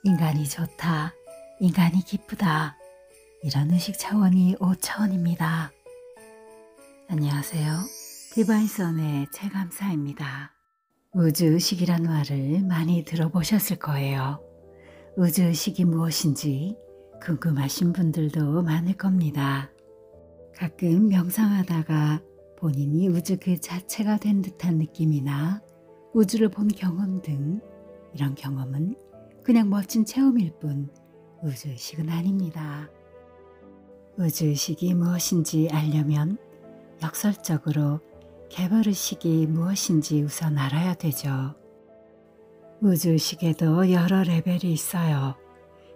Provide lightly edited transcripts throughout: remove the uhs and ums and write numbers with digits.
인간이 좋다, 인간이 기쁘다, 이런 의식 차원이 5차원입니다. 안녕하세요. 디바인선의 최감사입니다. 우주의식이란 말을 많이 들어보셨을 거예요. 우주의식이 무엇인지 궁금하신 분들도 많을 겁니다. 가끔 명상하다가 본인이 우주 그 자체가 된 듯한 느낌이나 우주를 본 경험 등 이런 경험은 그냥 멋진 체험일 뿐 우주의식은 아닙니다. 우주의식이 무엇인지 알려면 역설적으로 개별의식이 무엇인지 우선 알아야 되죠. 우주의식에도 여러 레벨이 있어요.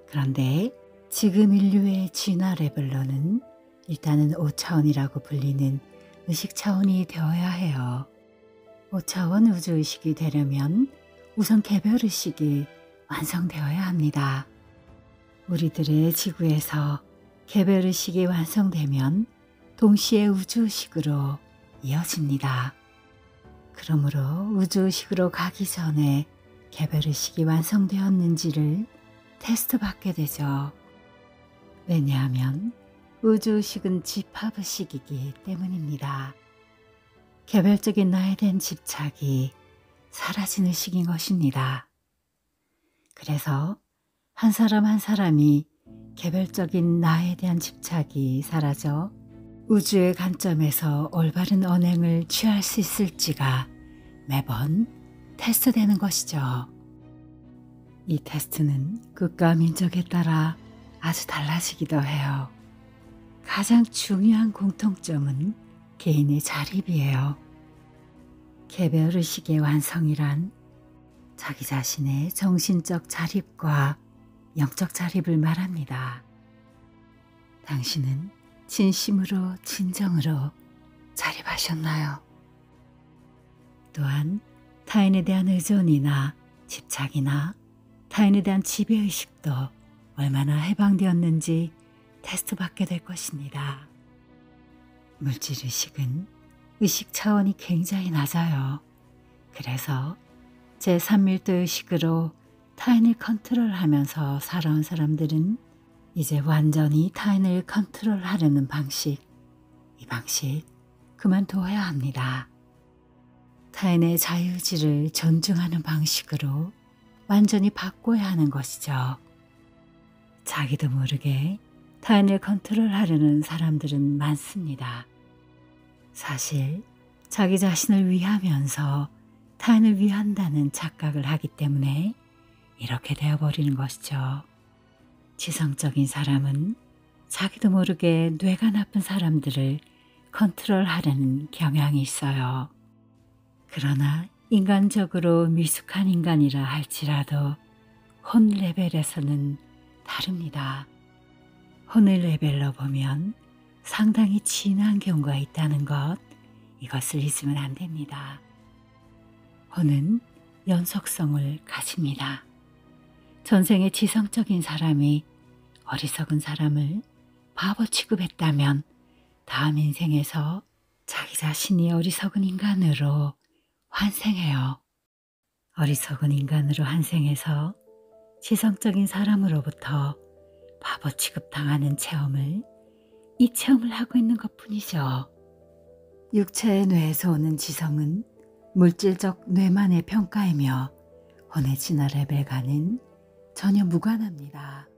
그런데 지금 인류의 진화 레벨로는 일단은 5차원이라고 불리는 의식 차원이 되어야 해요. 5차원 우주의식이 되려면 우선 개별의식이 완성되어야 합니다. 우리들의 지구에서 개별의식이 완성되면 동시에 우주의식으로 이어집니다. 그러므로 우주의식으로 가기 전에 개별의식이 완성되었는지를 테스트 받게 되죠. 왜냐하면 우주의식은 집합의식이기 때문입니다. 개별적인 나에 대한 집착이 사라진 의식인 것입니다. 그래서 한 사람 한 사람이 개별적인 나에 대한 집착이 사라져 우주의 관점에서 올바른 언행을 취할 수 있을지가 매번 테스트되는 것이죠. 이 테스트는 국가 민족에 따라 아주 달라지기도 해요. 가장 중요한 공통점은 개인의 자립이에요. 개별의식의 완성이란 자기 자신의 정신적 자립과 영적 자립을 말합니다. 당신은 진심으로 진정으로 자립하셨나요? 또한 타인에 대한 의존이나 집착이나 타인에 대한 지배의식도 얼마나 해방되었는지 테스트 받게 될 것입니다. 물질의식은 의식 차원이 굉장히 낮아요. 그래서 제3밀도 의식으로 타인을 컨트롤하면서 살아온 사람들은 이제 완전히 타인을 컨트롤하려는 방식, 이 방식 그만둬야 합니다. 타인의 자유의지를 존중하는 방식으로 완전히 바꿔야 하는 것이죠. 자기도 모르게 타인을 컨트롤하려는 사람들은 많습니다. 사실 자기 자신을 위하면서 타인을 위한다는 착각을 하기 때문에 이렇게 되어버리는 것이죠. 지성적인 사람은 자기도 모르게 뇌가 나쁜 사람들을 컨트롤하려는 경향이 있어요. 그러나 인간적으로 미숙한 인간이라 할지라도 혼 레벨에서는 다릅니다. 혼의 레벨로 보면 상당히 진한 경우가 있다는 것, 이것을 잊으면 안 됩니다. 혼은 연속성을 가집니다. 전생의 지성적인 사람이 어리석은 사람을 바보 취급했다면 다음 인생에서 자기 자신이 어리석은 인간으로 환생해요. 어리석은 인간으로 환생해서 지성적인 사람으로부터 바보 취급당하는 체험을 이 체험을 하고 있는 것뿐이죠. 육체의 뇌에서 오는 지성은 물질적 뇌만의 평가이며 혼의 진화 레벨과는 전혀 무관합니다.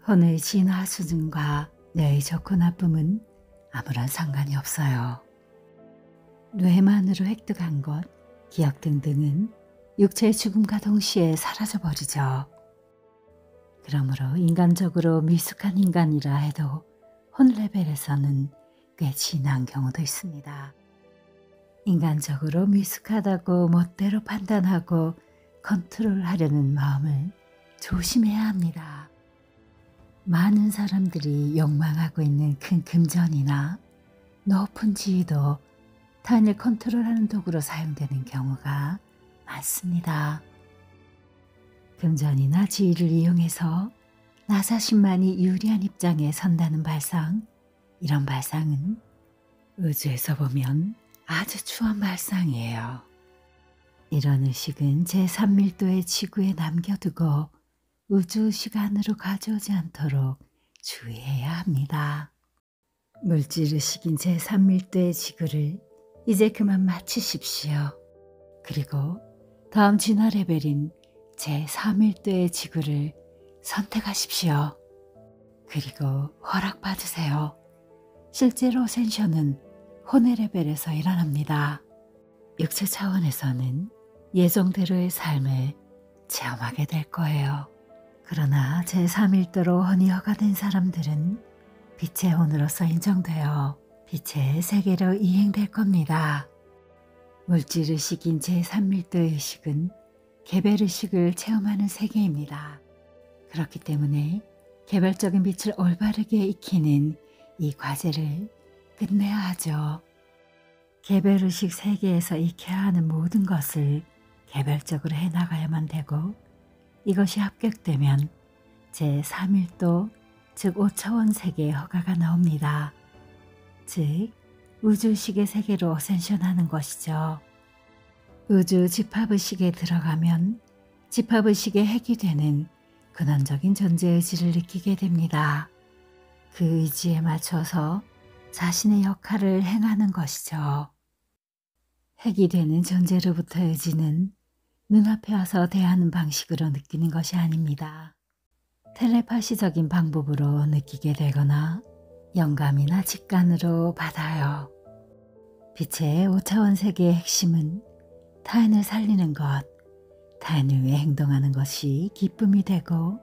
혼의 진화 수준과 뇌의 좋고 나쁨은 아무런 상관이 없어요. 뇌만으로 획득한 것, 기억 등등은 육체의 죽음과 동시에 사라져버리죠. 그러므로 인간적으로 미숙한 인간이라 해도 혼 레벨에서는 꽤 진한 경우도 있습니다. 인간적으로 미숙하다고 멋대로 판단하고 컨트롤하려는 마음을 조심해야 합니다. 많은 사람들이 욕망하고 있는 큰 금전이나 높은 지위도 타인을 컨트롤하는 도구로 사용되는 경우가 많습니다. 금전이나 지위를 이용해서 나 자신만이 유리한 입장에 선다는 발상, 이런 발상은 우주에서 보면 아주 추한 발상이에요. 이런 의식은 제3밀도의 지구에 남겨두고 우주 시간으로 가져오지 않도록 주의해야 합니다. 물질의식인 제3밀도의 지구를 이제 그만 마치십시오. 그리고 다음 진화 레벨인 제4밀도의 지구를 선택하십시오. 그리고 허락받으세요. 실제로 어센션은 혼의 레벨에서 일어납니다. 육체 차원에서는 예정대로의 삶을 체험하게 될 거예요. 그러나 제3밀도로 혼이 허가된 사람들은 빛의 혼으로서 인정되어 빛의 세계로 이행될 겁니다. 물질의식인 제3밀도의 의식은 개별의식을 체험하는 세계입니다. 그렇기 때문에 개별적인 빛을 올바르게 익히는 이 과제를 끝내야 하죠. 개별의식 세계에서 익혀야 하는 모든 것을 개별적으로 해나가야만 되고, 이것이 합격되면 제3밀도 즉 5차원 세계의 허가가 나옵니다. 즉 우주의식의 세계로 어센션하는 것이죠. 우주 집합의식에 들어가면 집합의식의 핵이 되는 근원적인 존재의지를 느끼게 됩니다. 그 의지에 맞춰서 자신의 역할을 행하는 것이죠. 핵이 되는 존재로부터 의지는 눈앞에 와서 대하는 방식으로 느끼는 것이 아닙니다. 텔레파시적인 방법으로 느끼게 되거나 영감이나 직관으로 받아요. 빛의 5차원 세계의 핵심은 타인을 살리는 것, 타인을 위해 행동하는 것이 기쁨이 되고,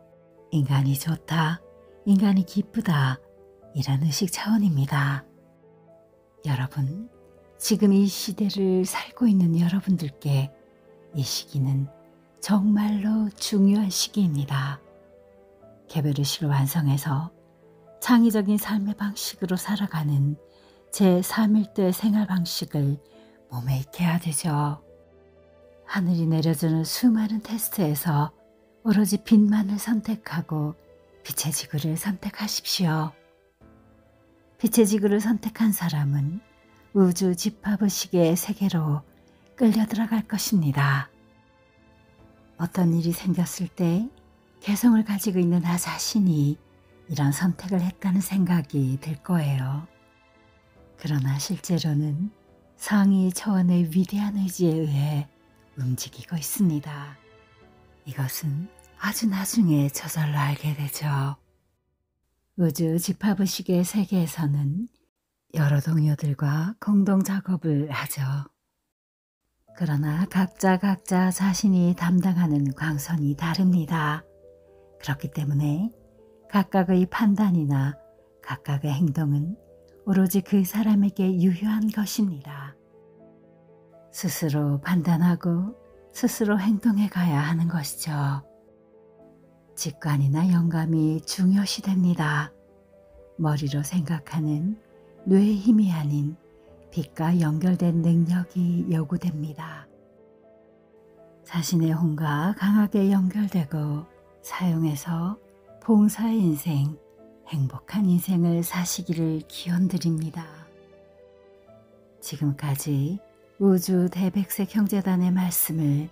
인간이 좋다, 인간이 기쁘다, 이런 의식 차원입니다. 여러분, 지금 이 시대를 살고 있는 여러분들께 이 시기는 정말로 중요한 시기입니다. 개별의식을 완성해서 창의적인 삶의 방식으로 살아가는 제3밀도의 생활 방식을 몸에 익혀야 되죠. 하늘이 내려주는 수많은 테스트에서 오로지 빛만을 선택하고 빛의 지구를 선택하십시오. 빛의 지구를 선택한 사람은 우주 집합의식의 세계로 끌려 들어갈 것입니다. 어떤 일이 생겼을 때 개성을 가지고 있는 나 자신이 이런 선택을 했다는 생각이 들 거예요. 그러나 실제로는 상위 차원의 위대한 의지에 의해 움직이고 있습니다. 이것은 아주 나중에 저절로 알게 되죠. 우주 집합의식의 세계에서는 여러 동료들과 공동 작업을 하죠. 그러나 각자 자신이 담당하는 광선이 다릅니다. 그렇기 때문에 각각의 판단이나 각각의 행동은 오로지 그 사람에게 유효한 것입니다. 스스로 판단하고 스스로 행동해 가야 하는 것이죠. 직관이나 영감이 중요시됩니다. 머리로 생각하는 뇌의 힘이 아닌 빛과 연결된 능력이 요구됩니다. 자신의 혼과 강하게 연결되고 사용해서 봉사의 인생, 행복한 인생을 사시기를 기원드립니다. 지금까지 우주 대백색 형제단의 말씀을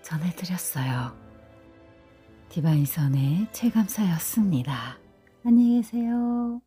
전해드렸어요. 디바인선의 최감사였습니다. 안녕히 계세요.